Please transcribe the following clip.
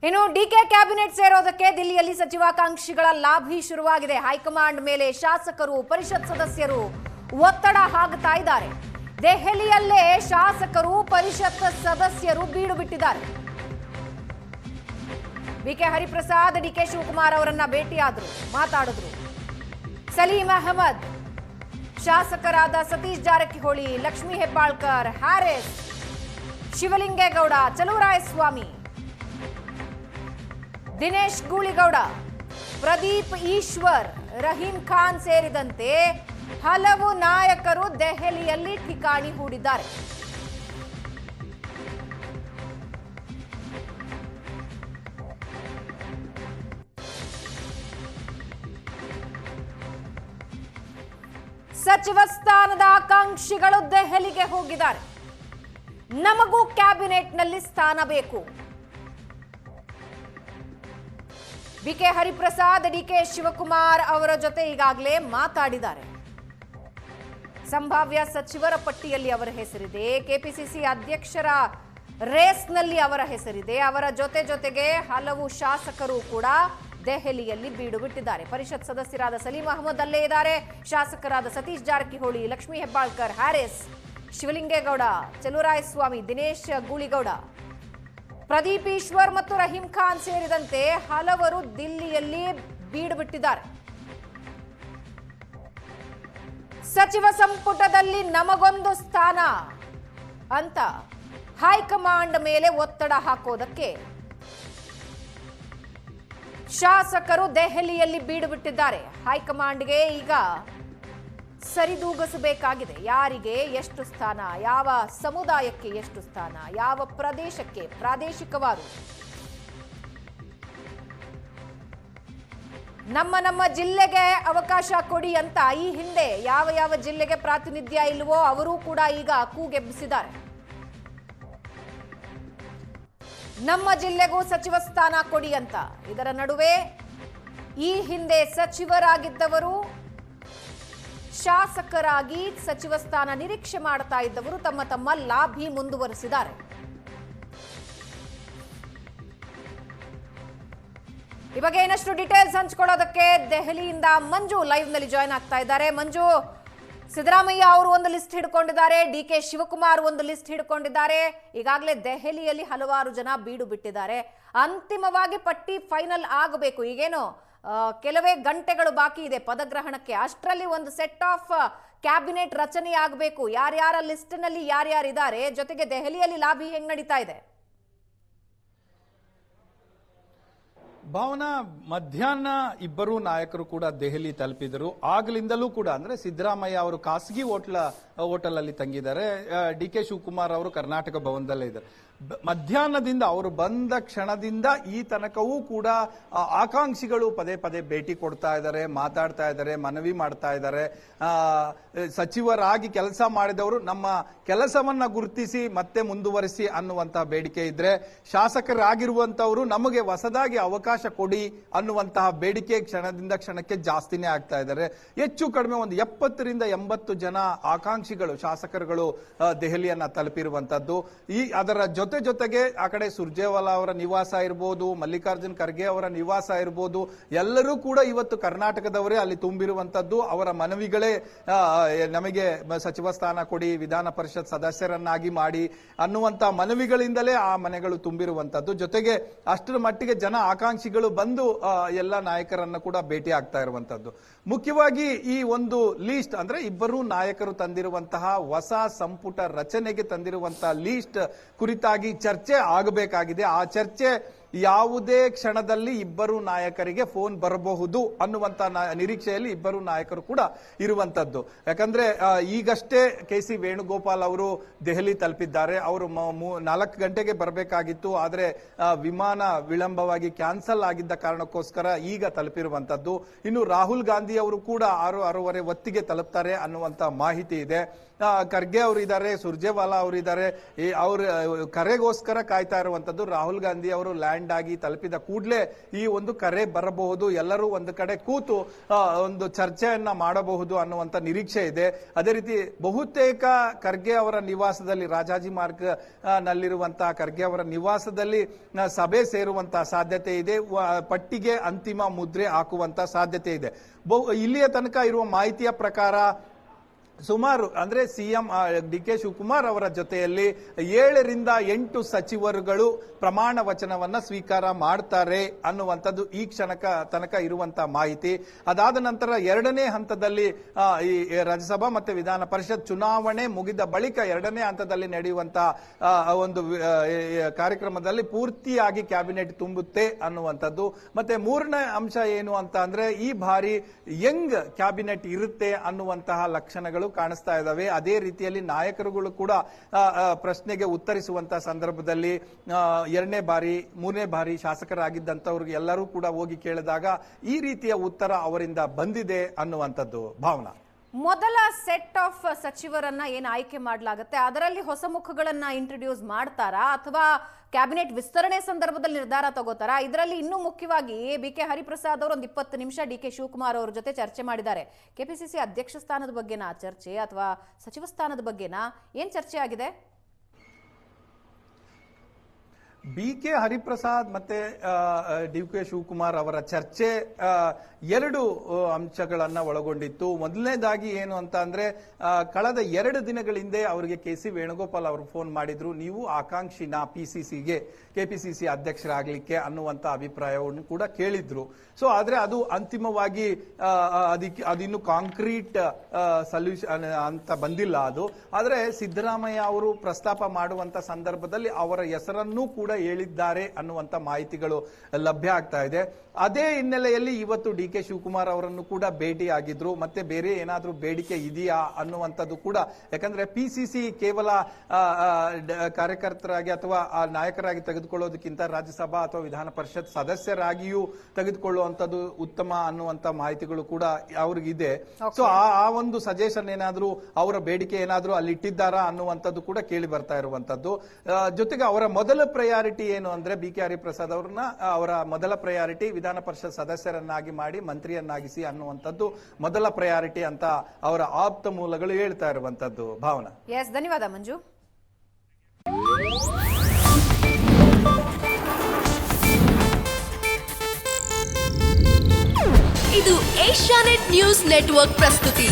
ಇನ್ನು DK cabinet ಸೇರೋದಕ್ಕೆ ದಿಲ್ಲಿಯಲ್ಲಿ ಸಚಿವಾಕಾಂಕ್ಷಿಗಳ ಲಾಭಿ ಶುರುವಾಗಿದೆ. ಹೈಕಮಾಂಡ್ ಮೇಲೆ ಶಾಸಕರು, ಪರಿಷತ್ ಸದಸ್ಯರು ಒತ್ತಡ ಹಾಕ್ತಾ ಇದ್ದಾರೆ. ದೆಹಲಿಯಲ್ಲೇ ಶಾಸಕರು, ಪರಿಷತ್ ಸದಸ್ಯರು ಬೀಡು ಬಿಟ್ಟಿದ್ದಾರೆ. ಬಿಕೆ ಹರಿಪ್ರಸಾದ್ ಡಿಕೆ ಶಿವಕುಮಾರ್ ಅವರನ್ನ ಭೇಟಿಯಾದ್ರು, ಮಾತಾಡಿದ್ರು. ಸಲೀಂ ಅಹಮದ್, ಶಾಸಕರಾದ ಸತೀಶ್ ಜಾರಕಿಹೊಳಿ, ಲಕ್ಷ್ಮೀ ಹೆಬ್ಬಾಳ್ಕರ್, ಹ್ಯಾರಿಸ್, ಶಿವಲಿಂಗೇಗೌಡ, ಚಲುವರಾಯಸ್ವಾಮಿ, ದಿನೇಶ್ ಗೂಳಿಗೌಡ, ಪ್ರದೀಪ್ ಈಶ್ವರ್, ರಹೀಂ ಖಾನ್ ಸೇರಿದಂತೆ ಹಲವು ನಾಯಕರು ದೆಹಲಿಯಲ್ಲಿ ಠಿಕಾಣಿ ಹೂಡಿದ್ದಾರೆ. ಸಚಿವ ಸ್ಥಾನದ ಆಕಾಂಕ್ಷಿಗಳು ದೆಹಲಿಗೆ ಹೋಗಿದ್ದಾರೆ. ನಮಗೂ ಕ್ಯಾಬಿನೆಟ್ನಲ್ಲಿ ಸ್ಥಾನ ಬೇಕು. ಬಿಕೆ ಹರಿಪ್ರಸಾದ್ ಡಿಕೆ ಶಿವಕುಮಾರ್ ಅವರ ಜೊತೆ ಈಗಾಗಲೇ ಮಾತಾಡಿದ್ದಾರೆ. ಸಂಭಾವ್ಯ ಸಚಿವರ ಪಟ್ಟಿಯಲ್ಲಿ ಅವರ ಹೆಸರಿದೆ. ಕೆಪಿಸಿಸಿ ಅಧ್ಯಕ್ಷರ ರೇಸ್ನಲ್ಲಿ ಅವರ ಹೆಸರಿದೆ. ಅವರ ಜೊತೆಗೆ ಹಲವು ಶಾಸಕರು ಕೂಡ ದೆಹಲಿಯಲ್ಲಿ ಬೀಡು ಬಿಟ್ಟಿದ್ದಾರೆ. ಪರಿಷತ್ ಸದಸ್ಯರಾದ ಸಲೀಂ ಅಹಮದ್ ಅಲ್ಲೇ ಇದ್ದಾರೆ. ಶಾಸಕರಾದ ಸತೀಶ್ ಜಾರಕಿಹೊಳಿ, ಲಕ್ಷ್ಮೀ ಹೆಬ್ಬಾಳ್ಕರ್, ಹ್ಯಾರಿಸ್, ಶಿವಲಿಂಗೇಗೌಡ, ಚಲುವರಾಯಸ್ವಾಮಿ, ದಿನೇಶ್ ಗೂಳಿಗೌಡ, ಪ್ರದೀಪ್ ಈಶ್ವರ್ ಮತ್ತು ರಹೀಂ ಖಾನ್ ಸೇರಿದಂತೆ ಹಲವರು ದಿಲ್ಲಿಯಲ್ಲಿ ಬೀಡು ಬಿಟ್ಟಿದ್ದಾರೆ. ಸಚಿವ ಸಂಪುಟದಲ್ಲಿ ನಮಗೊಂದು ಸ್ಥಾನ ಅಂತ ಹೈಕಮಾಂಡ್ ಮೇಲೆ ಒತ್ತಡ ಹಾಕೋದಕ್ಕೆ ಶಾಸಕರು ದೆಹಲಿಯಲ್ಲಿ ಬೀಡು ಬಿಟ್ಟಿದ್ದಾರೆ. ಹೈಕಮಾಂಡ್ಗೆ ಈಗ ಸರಿದೂಗಿಸಬೇಕಾಗಿದೆ. ಯಾರಿಗೆ ಎಷ್ಟು ಸ್ಥಾನ, ಯಾವ ಸಮುದಾಯಕ್ಕೆ ಎಷ್ಟು ಸ್ಥಾನ, ಯಾವ ಪ್ರದೇಶಕ್ಕೆ ಪ್ರಾದೇಶಿಕವಾರು, ನಮ್ಮ ಜಿಲ್ಲೆಗೆ ಅವಕಾಶ ಕೊಡಿ ಅಂತ ಈ ಹಿಂದೆ ಯಾವ ಜಿಲ್ಲೆಗೆ ಪ್ರಾತಿನಿಧ್ಯ ಇಲ್ವೋ ಅವರು ಕೂಡ ಈಗ ಕೂಗೆಬ್ಬಿಸಿದ್ದಾರೆ. ನಮ್ಮ ಜಿಲ್ಲೆಗೂ ಸಚಿವ ಸ್ಥಾನ ಕೊಡಿ ಅಂತ. ಇದರ ನಡುವೆ ಈ ಹಿಂದೆ ಸಚಿವರಾಗಿದ್ದವರು, ಶಾಸಕರಾಗಿ ಸಚಿವ ಸ್ಥಾನ ನಿರೀಕ್ಷೆ ಮಾಡ್ತಾ ಇದ್ದವರು ತಮ್ಮ ಲಾಭಿ ಮುಂದುವರೆಸಿದ್ದಾರೆ. ಈ ಬಗ್ಗೆ ಇನ್ನಷ್ಟು ಡೀಟೇಲ್ಸ್ ಹಂಚಿಕೊಳ್ಳೋದಕ್ಕೆ ದೆಹಲಿಯಿಂದ ಮಂಜು ಲೈವ್ ನಲ್ಲಿ ಜಾಯ್ನ್ ಆಗ್ತಾ ಇದ್ದಾರೆ. ಮಂಜು, ಸಿದ್ದರಾಮಯ್ಯ ಅವರು ಒಂದು ಲಿಸ್ಟ್ ಹಿಡ್ಕೊಂಡಿದ್ದಾರೆ, ಡಿಕೆ ಶಿವಕುಮಾರ್ ಒಂದು ಲಿಸ್ಟ್ ಹಿಡ್ಕೊಂಡಿದ್ದಾರೆ. ಈಗಾಗಲೇ ದೆಹಲಿಯಲ್ಲಿ ಹಲವಾರು ಜನ ಬೀಡು ಬಿಟ್ಟಿದ್ದಾರೆ. ಅಂತಿಮವಾಗಿ ಪಟ್ಟಿ ಫೈನಲ್ ಆಗಬೇಕು. ಈಗೇನು ಕೆಲವೇ ಗಂಟೆಗಳು ಬಾಕಿ ಇದೆ ಪದಗ್ರಹಣಕ್ಕೆ. ಅಷ್ಟರಲ್ಲಿ ಒಂದು ಸೆಟ್ ಆಫ್ ಕ್ಯಾಬಿನೆಟ್ ರಚನೆ ಆಗಬೇಕು. ಯಾರ್ಯಾರ ಲಿಸ್ಟ್ ನಲ್ಲಿ ಯಾರ್ಯಾರಿದ್ದಾರೆ, ಜೊತೆಗೆ ದೆಹಲಿಯಲ್ಲಿ ಲಾಬಿ ಹೆಂಗ್ ನಡೀತಾ ಇದೆ? ಭಾವನಾ, ಮಧ್ಯಾಹ್ನ ಇಬ್ಬರು ನಾಯಕರು ಕೂಡ ದೆಹಲಿ ತಲುಪಿದರು. ಆಗ್ಲಿಂದಲೂ ಕೂಡ ಅಂದ್ರೆ ಸಿದ್ದರಾಮಯ್ಯ ಅವರು ಖಾಸಗಿ ಹೋಟೆಲ್ ಅಲ್ಲಿ ತಂಗಿದ್ದಾರೆ. ಡಿ ಕೆ ಶಿವಕುಮಾರ್ ಅವರು ಕರ್ನಾಟಕ ಭವನದಲ್ಲೇ ಇದ್ದಾರೆ. ಮಧ್ಯಾಹ್ನದಿಂದ ಅವರು ಬಂದ ಕ್ಷಣದಿಂದ ಈ ತನಕವೂ ಕೂಡ ಆಕಾಂಕ್ಷಿಗಳು ಪದೇ ಭೇಟಿ ಕೊಡ್ತಾ ಇದ್ದಾರೆ, ಮಾತಾಡ್ತಾ ಇದ್ದಾರೆ, ಮನವಿ ಮಾಡ್ತಾ ಇದ್ದಾರೆ. ಸಚಿವರಾಗಿ ಕೆಲಸ ಮಾಡಿದವರು ನಮ್ಮ ಕೆಲಸವನ್ನ ಗುರುತಿಸಿ ಮತ್ತೆ ಮುಂದುವರಿಸಿ ಅನ್ನುವಂತಹ ಬೇಡಿಕೆ ಇದ್ರೆ, ಶಾಸಕರಾಗಿರುವಂತವರು ನಮಗೆ ಹೊಸದಾಗಿ ಅವಕಾಶ ಕೊಡಿ ಅನ್ನುವಂತಹ ಬೇಡಿಕೆ ಕ್ಷಣದಿಂದ ಕ್ಷಣಕ್ಕೆ ಜಾಸ್ತಿನೇ ಆಗ್ತಾ ಇದ್ದಾರೆ. ಹೆಚ್ಚು ಕಡಿಮೆ ಒಂದು 70 ರಿಂದ 80 ಜನ ಆಕಾಂಕ್ಷಿಗಳು, ಶಾಸಕರುಗಳು ದೆಹಲಿಯನ್ನ ತಲುಪಿರುವಂತದ್ದು. ಅದರ ಜೊತೆಗೆ ಆ ಕಡೆ ಸುರ್ಜೇವಾಲಾ ಅವರ ನಿವಾಸ ಇರಬಹುದು, ಮಲ್ಲಿಕಾರ್ಜುನ್ ಖರ್ಗೆ ಅವರ ನಿವಾಸ ಇರಬಹುದು, ಎಲ್ಲರೂ ಕೂಡ ಇವತ್ತು ಕರ್ನಾಟಕದವರೇ ಅಲ್ಲಿ ತುಂಬಿರುವಂತದ್ದು. ಅವರ ಮನವಿಗಳೇ ನಮಗೆ ಸಚಿವ ಸ್ಥಾನ ಕೊಡಿ, ವಿಧಾನ ಪರಿಷತ್ ಸದಸ್ಯರನ್ನಾಗಿ ಮಾಡಿ ಅನ್ನುವಂತ ಮನವಿಗಳಿಂದಲೇ ಆ ಮನೆಗಳು ತುಂಬಿರುವಂತದ್ದು. ಜೊತೆಗೆ ಅಷ್ಟರ ಮಟ್ಟಿಗೆ ಜನ ಆಕಾಂಕ್ಷಿಗಳು ಬಂದು ಎಲ್ಲ ನಾಯಕರನ್ನ ಕೂಡ ಭೇಟಿ ಆಗ್ತಾ ಇರುವಂತದ್ದು. ಮುಖ್ಯವಾಗಿ ಈ ಒಂದು ಲೀಸ್ಟ್ ಅಂದ್ರೆ ಇಬ್ಬರು ನಾಯಕರು ತಂದಿರುವಂತಹ ಹೊಸ ಸಂಪುಟ ರಚನೆಗೆ ತಂದಿರುವಂತಹ ಲೀಸ್ಟ್ ಕುರಿತಾಗಿ ಚರ್ಚೆ ಆಗಬೇಕಾಗಿದೆ. ಆ ಚರ್ಚೆ ಯಾವುದೇ ಕ್ಷಣದಲ್ಲಿ ಇಬ್ಬರು ನಾಯಕರಿಗೆ ಫೋನ್ ಬರಬಹುದು ಅನ್ನುವಂತ ನಿರೀಕ್ಷೆಯಲ್ಲಿ ಇಬ್ಬರು ನಾಯಕರು ಕೂಡ ಇರುವಂತದ್ದು. ಯಾಕಂದ್ರೆ ಈಗಷ್ಟೇ ಕೆ.ಸಿ. ವೇಣುಗೋಪಾಲ್ ಅವರು ದೆಹಲಿ ತಲುಪಿದ್ದಾರೆ. ಅವರು 4 ಗಂಟೆಗೆ ಬರಬೇಕಾಗಿತ್ತು, ಆದ್ರೆ ವಿಮಾನ ವಿಳಂಬವಾಗಿ ಕ್ಯಾನ್ಸಲ್ ಆಗಿದ್ದ ಕಾರಣಕ್ಕೋಸ್ಕರ ಈಗ ತಲುಪಿರುವಂತದ್ದು. ಇನ್ನು ರಾಹುಲ್ ಗಾಂಧಿ ಅವರು ಕೂಡ 6:30 ಹೊತ್ತಿಗೆ ತಲುಪ್ತಾರೆ ಅನ್ನುವಂತ ಮಾಹಿತಿ ಇದೆ. ಖರ್ಗೆ ಅವರು ಇದ್ದಾರೆ, ಸುರ್ಜೇವಾಲಾ ಅವರು ಇದ್ದಾರೆ. ಅವ್ರ ಕರೆಗೋಸ್ಕರ ಕಾಯ್ತಾ ಇರುವಂತದ್ದು. ರಾಹುಲ್ ಗಾಂಧಿ ಅವರು ಲ್ಯಾಂಡ್ ಲ್ಯಾಂಡ್ ಆಗಿ ತಲುಪಿದ ಕೂಡಲೇ ಈ ಒಂದು ಕರೆ ಬರಬಹುದು, ಎಲ್ಲರೂ ಒಂದು ಕಡೆ ಕೂತು ಒಂದು ಚರ್ಚೆಯನ್ನ ಮಾಡಬಹುದು ಅನ್ನುವಂತ ನಿರೀಕ್ಷೆ ಇದೆ. ಅದೇ ರೀತಿ ಬಹುತೇಕ ಖರ್ಗೆ ಅವರ ನಿವಾಸದಲ್ಲಿ, ರಾಜಾಜಿ ಮಾರ್ಗ್ ನಲ್ಲಿರುವಂತಹ ಖರ್ಗೆ ಅವರ ನಿವಾಸದಲ್ಲಿ ಸಭೆ ಸೇರುವಂತಹ ಸಾಧ್ಯತೆ ಇದೆ. ಪಟ್ಟಿಗೆ ಅಂತಿಮ ಮುದ್ರೆ ಹಾಕುವಂತ ಸಾಧ್ಯತೆ ಇದೆ. ಇಲ್ಲಿಯ ತನಕ ಇರುವ ಮಾಹಿತಿಯ ಪ್ರಕಾರ ಸುಮಾರು ಅಂದ್ರೆ ಸಿಎಂ ಡಿ.ಕೆ. ಶಿವಕುಮಾರ್ ಅವರ ಜೊತೆಯಲ್ಲಿ 7 ರಿಂದ 8 ಸಚಿವರುಗಳು ಪ್ರಮಾಣ ವಚನವನ್ನ ಸ್ವೀಕಾರ ಮಾಡ್ತಾರೆ ಅನ್ನುವಂಥದ್ದು ಈ ತನಕ ಇರುವಂತಹ ಮಾಹಿತಿ. ಅದಾದ ನಂತರ 2ನೇ ಹಂತದಲ್ಲಿ ಈ ರಾಜ್ಯಸಭಾ ಮತ್ತೆ ವಿಧಾನ ಪರಿಷತ್ ಚುನಾವಣೆ ಮುಗಿದ ಬಳಿಕ 2ನೇ ಹಂತದಲ್ಲಿ ನಡೆಯುವಂತಹ ಒಂದು ಕಾರ್ಯಕ್ರಮದಲ್ಲಿ ಪೂರ್ತಿಯಾಗಿ ಕ್ಯಾಬಿನೆಟ್ ತುಂಬುತ್ತೆ ಅನ್ನುವಂಥದ್ದು. ಮತ್ತೆ 3ನೇ ಅಂಶ ಏನು ಅಂತ ಅಂದ್ರೆ ಈ ಬಾರಿ ಯಂಗ್ ಕ್ಯಾಬಿನೆಟ್ ಇರುತ್ತೆ ಅನ್ನುವಂತಹ ಲಕ್ಷಣಗಳು ಕಾಣಿಸ್ತಾ ಇದ್ದಾವೆ. ಅದೇ ರೀತಿಯಲ್ಲಿ ನಾಯಕರುಗಳು ಕೂಡ ಪ್ರಶ್ನೆಗೆ ಉತ್ತರಿಸುವಂತಹ ಸಂದರ್ಭದಲ್ಲಿ 2ನೇ ಬಾರಿ 3ನೇ ಬಾರಿ ಶಾಸಕರಾಗಿದ್ದಂತವ್ರಿಗೆ ಎಲ್ಲರೂ ಕೂಡ ಹೋಗಿ ಕೇಳಿದಾಗ ಈ ರೀತಿಯ ಉತ್ತರ ಅವರಿಂದ ಬಂದಿದೆ ಅನ್ನುವಂಥದ್ದು. ಭಾವನಾ, ಮೊದಲ ಸೆಟ್ ಆಫ್ ಸಚಿವರನ್ನ ಏನು ಆಯ್ಕೆ ಮಾಡಲಾಗುತ್ತೆ ಅದರಲ್ಲಿ ಹೊಸ ಮುಖಗಳನ್ನ ಇಂಟ್ರೊಡ್ಯೂಸ್ ಮಾಡ್ತಾರಾ ಅಥವಾ ಕ್ಯಾಬಿನೆಟ್ ವಿಸ್ತರಣೆ ಸಂದರ್ಭದಲ್ಲಿ ನಿರ್ಧಾರ ತಗೋತಾರಾ? ಇದರಲ್ಲಿ ಇನ್ನೂ ಮುಖ್ಯವಾಗಿ ಬಿ.ಕೆ. ಹರಿಪ್ರಸಾದ್ ಅವರು ಒಂದು 20 ನಿಮಿಷ ಡಿ.ಕೆ. ಶಿವಕುಮಾರ್ ಅವರ ಜೊತೆ ಚರ್ಚೆ ಮಾಡಿದ್ದಾರೆ. ಕೆಪಿಸಿಸಿ ಅಧ್ಯಕ್ಷ ಸ್ಥಾನದ ಬಗ್ಗೆನಾ ಚರ್ಚೆ ಅಥವಾ ಸಚಿವ ಸ್ಥಾನದ ಬಗ್ಗೆನಾ ಏನ್ ಚರ್ಚೆ ಆಗಿದೆ? ಬಿ.ಕೆ. ಹರಿಪ್ರಸಾದ್ ಮತ್ತೆ ಡಿ.ಕೆ. ಶಿವಕುಮಾರ್ ಅವರ ಚರ್ಚೆ 2 ಅಂಶಗಳನ್ನ ಒಳಗೊಂಡಿತ್ತು. ಮೊದಲನೇದಾಗಿ ಏನು ಅಂತ ಅಂದ್ರೆ ಕಳೆದ 2 ದಿನಗಳ ಹಿಂದೆ ಅವರಿಗೆ ಕೆ.ಸಿ. ವೇಣುಗೋಪಾಲ್ ಅವರು ಫೋನ್ ಮಾಡಿದ್ರು, ನೀವು ಆಕಾಂಕ್ಷಿನ ಪಿಸಿಸಿಗೆ ಕೆಪಿಸಿಸಿ ಅಧ್ಯಕ್ಷರಾಗಲಿಕ್ಕೆ ಅನ್ನುವಂತ ಅಭಿಪ್ರಾಯವನ್ನು ಕೂಡ ಕೇಳಿದ್ರು. ಸೊ ಆದ್ರೆ ಅದು ಅಂತಿಮವಾಗಿ ಅದಿನ್ನು ಕಾಂಕ್ರೀಟ್ ಸೊಲ್ಯೂಷನ್ ಅಂತ ಬಂದಿಲ್ಲ ಅದು. ಆದ್ರೆ ಸಿದ್ದರಾಮಯ್ಯ ಅವರು ಪ್ರಸ್ತಾಪ ಮಾಡುವಂತ ಸಂದರ್ಭದಲ್ಲಿ ಅವರ ಹೆಸರನ್ನೂ ಕೂಡ ಹೇಳಿದ್ದಾರೆ ಅನ್ನುವಂತ ಮಾಹಿತಿಗಳು ಲಭ್ಯ ಆಗ್ತಾ ಇದೆ. ಅದೇ ಹಿನ್ನೆಲೆಯಲ್ಲಿ ಇವತ್ತು ಡಿ.ಕೆ. ಶಿವಕುಮಾರ್ ಅವರನ್ನು ಕೂಡ ಭೇಟಿ ಆಗಿದ್ರು. ಮತ್ತೆ ಬೇರೆ ಏನಾದ್ರೂ ಬೇಡಿಕೆ ಇದೆಯಾ ಅನ್ನುವಂಥದ್ದು ಕೂಡ, ಯಾಕಂದ್ರೆ ಪಿಸಿಸಿ ಕೇವಲ ಕಾರ್ಯಕರ್ತರಾಗಿ ಅಥವಾ ನಾಯಕರಾಗಿ ತೆಗೆದುಕೊಳ್ಳೋದಕ್ಕಿಂತ ರಾಜ್ಯಸಭಾ ಅಥವಾ ವಿಧಾನ ಪರಿಷತ್ ಸದಸ್ಯರಾಗಿಯೂ ತೆಗೆದುಕೊಳ್ಳುವಂಥದ್ದು ಉತ್ತಮ ಅನ್ನುವಂತ ಮಾಹಿತಿಗಳು ಕೂಡ ಅವ್ರಿಗಿದೆ. ಸೊ ಆ ಒಂದು ಸಜೆಷನ್ ಏನಾದ್ರೂ, ಅವರ ಬೇಡಿಕೆ ಏನಾದ್ರೂ ಅಲ್ಲಿ ಇಟ್ಟಿದ್ದಾರಾ ಅನ್ನುವಂಥದ್ದು ಕೂಡ ಕೇಳಿ ಬರ್ತಾ ಇರುವಂತದ್ದು. ಜೊತೆಗೆ ಅವರ ಮೊದಲ ಪ್ರಯಾರಿಟಿ ಏನು ಅಂದ್ರೆ ಬಿ.ಕೆ. ಹರಿಪ್ರಸಾದ್ ಅವರನ್ನ ಅವರ ಮೊದಲ ಪ್ರಯಾರಿಟಿ ವಿಧಾನ ಪರಿಷತ್ ಸದಸ್ಯರನ್ನಾಗಿ ಮಾಡಿ ಮಂತ್ರಿಯನ್ನಾಗಿಸಿ ಅನ್ನುವಂಥದ್ದು ಮೊದಲ ಪ್ರಯಾರಿಟಿ ಅಂತ ಅವರ ಆಪ್ತ ಮೂಲಗಳು ಹೇಳ್ತಾ ಇರುವಂತದ್ದು. ಭಾವನಾ, ಎಸ್, ಧನ್ಯವಾದ ಮಂಜು. ಇದು ಏಷ್ಯಾನೆಟ್ ನ್ಯೂಸ್ ನೆಟ್ವರ್ಕ್ ಪ್ರಸ್ತುತಿ.